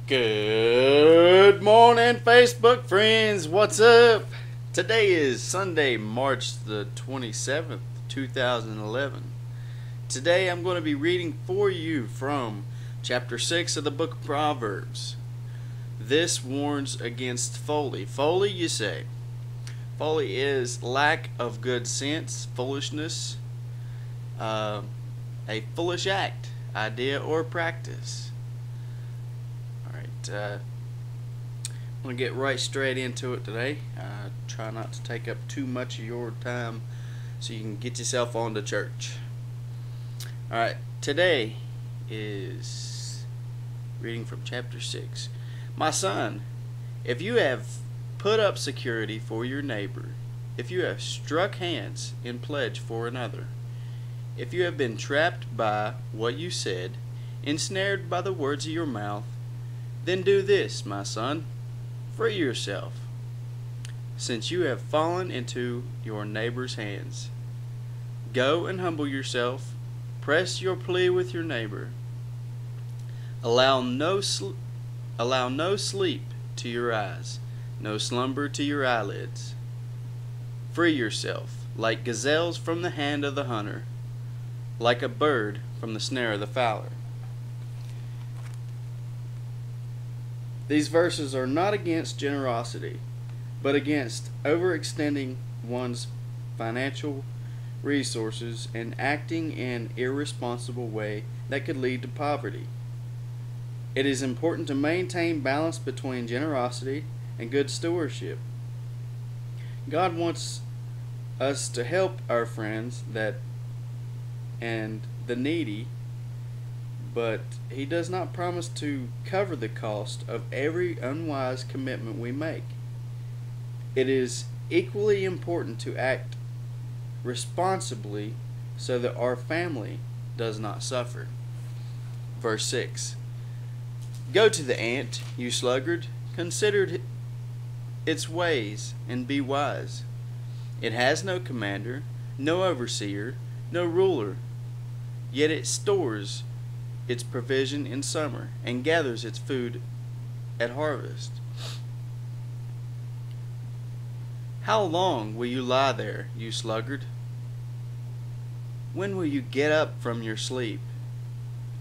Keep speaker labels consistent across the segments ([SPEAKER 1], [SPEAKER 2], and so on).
[SPEAKER 1] Good morning, Facebook friends. What's up? Today is Sunday, March the 27th, 2011. Today I'm going to be reading for you from Chapter 6 of the book of Proverbs. This warns against folly. Folly, you say? Folly is lack of good sense, foolishness, a foolish act, idea, or practice. I'm going to get right straight into it today. Try not to take up too much of your time so you can get yourself on to church. Alright, today is reading from chapter 6. My son, if you have put up security for your neighbor, if you have struck hands in pledge for another, if you have been trapped by what you said, ensnared by the words of your mouth, then do this, my son, free yourself, since you have fallen into your neighbor's hands. Go and humble yourself, press your plea with your neighbor. Allow no sleep to your eyes, no slumber to your eyelids. Free yourself, like gazelles from the hand of the hunter, like a bird from the snare of the fowler. These verses are not against generosity, but against overextending one's financial resources and acting in an irresponsible way that could lead to poverty. It is important to maintain balance between generosity and good stewardship. God wants us to help our friends and the needy, but He does not promise to cover the cost of every unwise commitment we make. It is equally important to act responsibly so that our family does not suffer. Verse 6. Go to the ant, you sluggard, consider its ways, and be wise. It has no commander, no overseer, no ruler, yet it stores its provision in summer, and gathers its food at harvest. How long will you lie there, you sluggard? When will you get up from your sleep?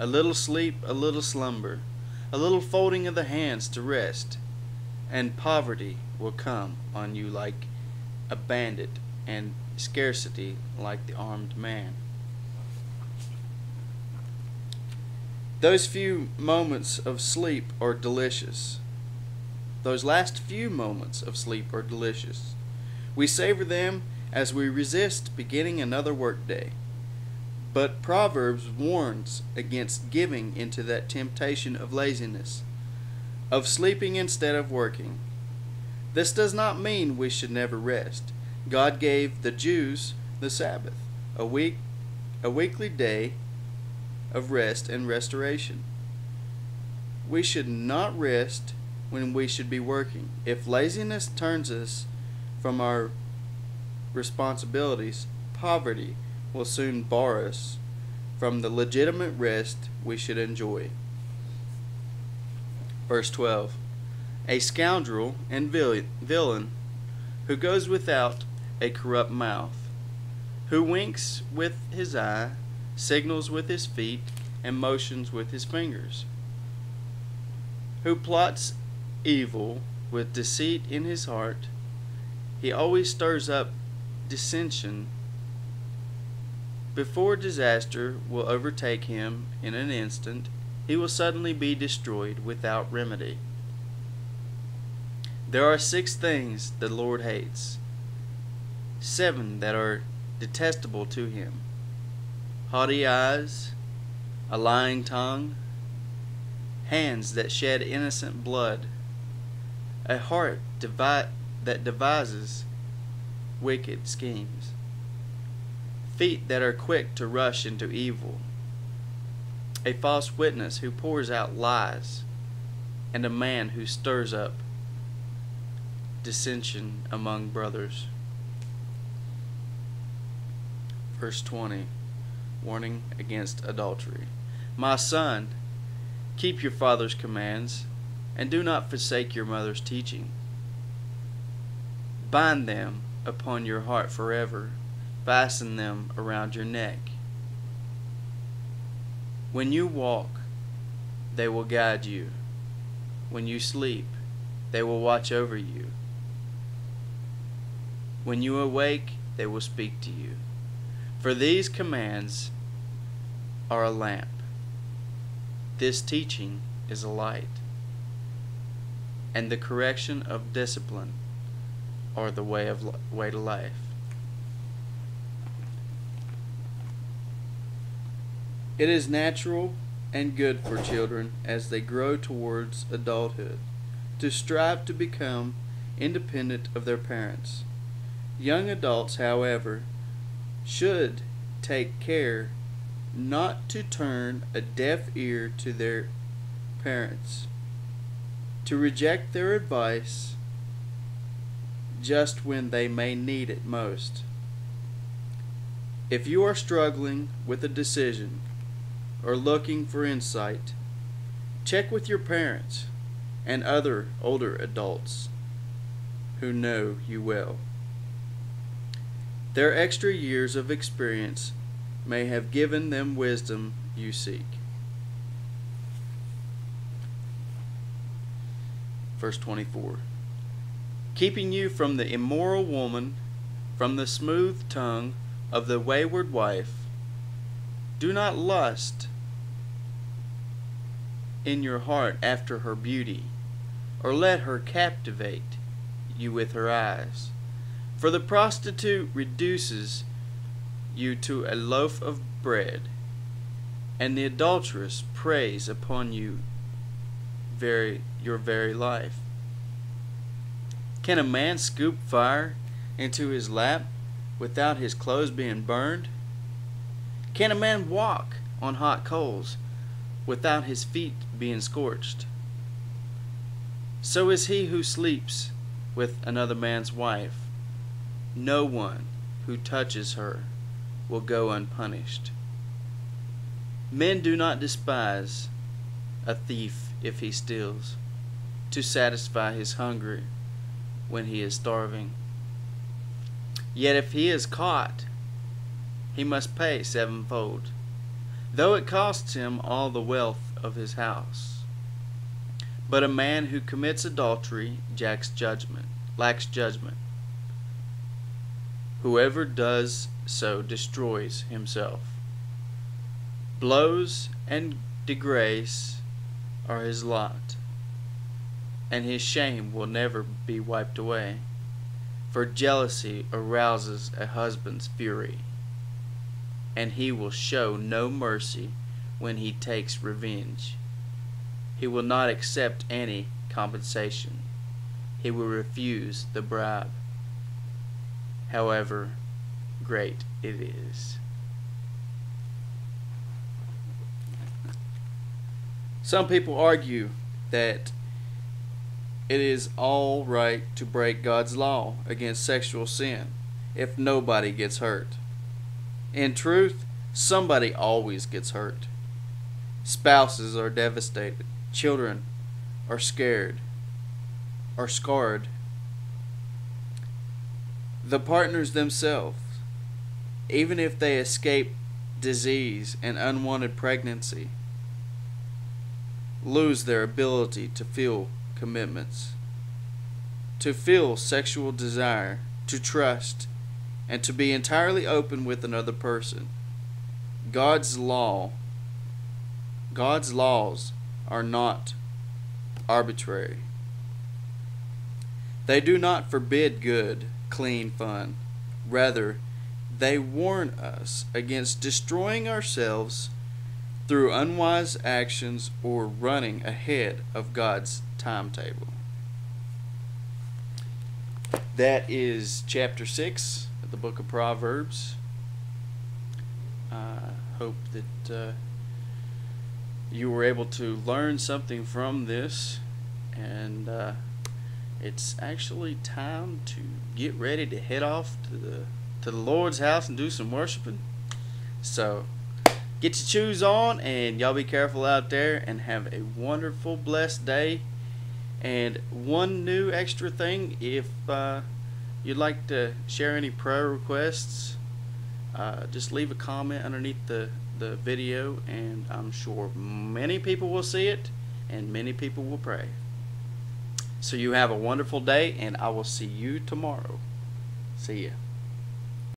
[SPEAKER 1] A little sleep, a little slumber, a little folding of the hands to rest, and poverty will come on you like a bandit, and scarcity like the armed man. Those few moments of sleep are delicious. Those last few moments of sleep are delicious. We savor them as we resist beginning another workday. But Proverbs warns against giving into that temptation of laziness, of sleeping instead of working. This does not mean we should never rest. God gave the Jews the Sabbath, a weekly day of rest and restoration. We should not rest when we should be working. If laziness turns us from our responsibilities, poverty will soon bar us from the legitimate rest we should enjoy. Verse 12. A scoundrel and villain who goes without a corrupt mouth, who winks with his eye, signals with his feet, and motions with his fingers, who plots evil with deceit in his heart. He always stirs up dissension. Before disaster will overtake him in an instant, he will suddenly be destroyed without remedy. There are 6 things the Lord hates, 7 that are detestable to Him: haughty eyes, a lying tongue, hands that shed innocent blood, a heart that devises wicked schemes, feet that are quick to rush into evil, a false witness who pours out lies, and a man who stirs up dissension among brothers. Verse 20. Warning against adultery. My son, keep your father's commands, and do not forsake your mother's teaching. Bind them upon your heart forever, fasten them around your neck. When you walk, they will guide you. When you sleep, they will watch over you. When you awake, they will speak to you. For these commands are a lamp. This teaching is a light. And the correction of discipline are the way to life. It is natural and good for children as they grow towards adulthood to strive to become independent of their parents. Young adults, however, should take care not to turn a deaf ear to their parents, to reject their advice just when they may need it most. If you are struggling with a decision or looking for insight, check with your parents and other older adults who know you well. Their extra years of experience may have given them wisdom you seek. Verse 24. Keeping you from the immoral woman, from the smooth tongue of the wayward wife, do not lust in your heart after her beauty, or let her captivate you with her eyes. For the prostitute reduces you to a loaf of bread, and the adulteress preys upon you your very life. Can a man scoop fire into his lap without his clothes being burned? Can a man walk on hot coals without his feet being scorched? So is he who sleeps with another man's wife. No one who touches her will go unpunished. Men do not despise a thief if he steals, to satisfy his hunger when he is starving. Yet if he is caught, he must pay sevenfold, though it costs him all the wealth of his house. But a man who commits adultery lacks judgment. Whoever does so destroys himself. Blows and disgrace are his lot, and his shame will never be wiped away. For jealousy arouses a husband's fury, and he will show no mercy when he takes revenge. He will not accept any compensation. He will refuse the bribe, however great it is. Some people argue that it is all right to break God's law against sexual sin if nobody gets hurt. In truth, somebody always gets hurt. Spouses are devastated. Children are scared or scarred. The partners themselves, even if they escape disease and unwanted pregnancy, lose their ability to feel commitments, to feel sexual desire, to trust, and to be entirely open with another person. God's laws are not arbitrary. They do not forbid good, clean fun. Rather, they warn us against destroying ourselves through unwise actions or running ahead of God's timetable. That is chapter 6 of the book of Proverbs. I hope that you were able to learn something from this, and it's actually time to get ready to head off to the Lord's house and do some worshiping. So get your shoes on, and y'all be careful out there, and have a wonderful, blessed day. And one new extra thing, if you'd like to share any prayer requests, just leave a comment underneath the video, and I'm sure many people will see it and many people will pray. So you have a wonderful day, and I will see you tomorrow. See ya.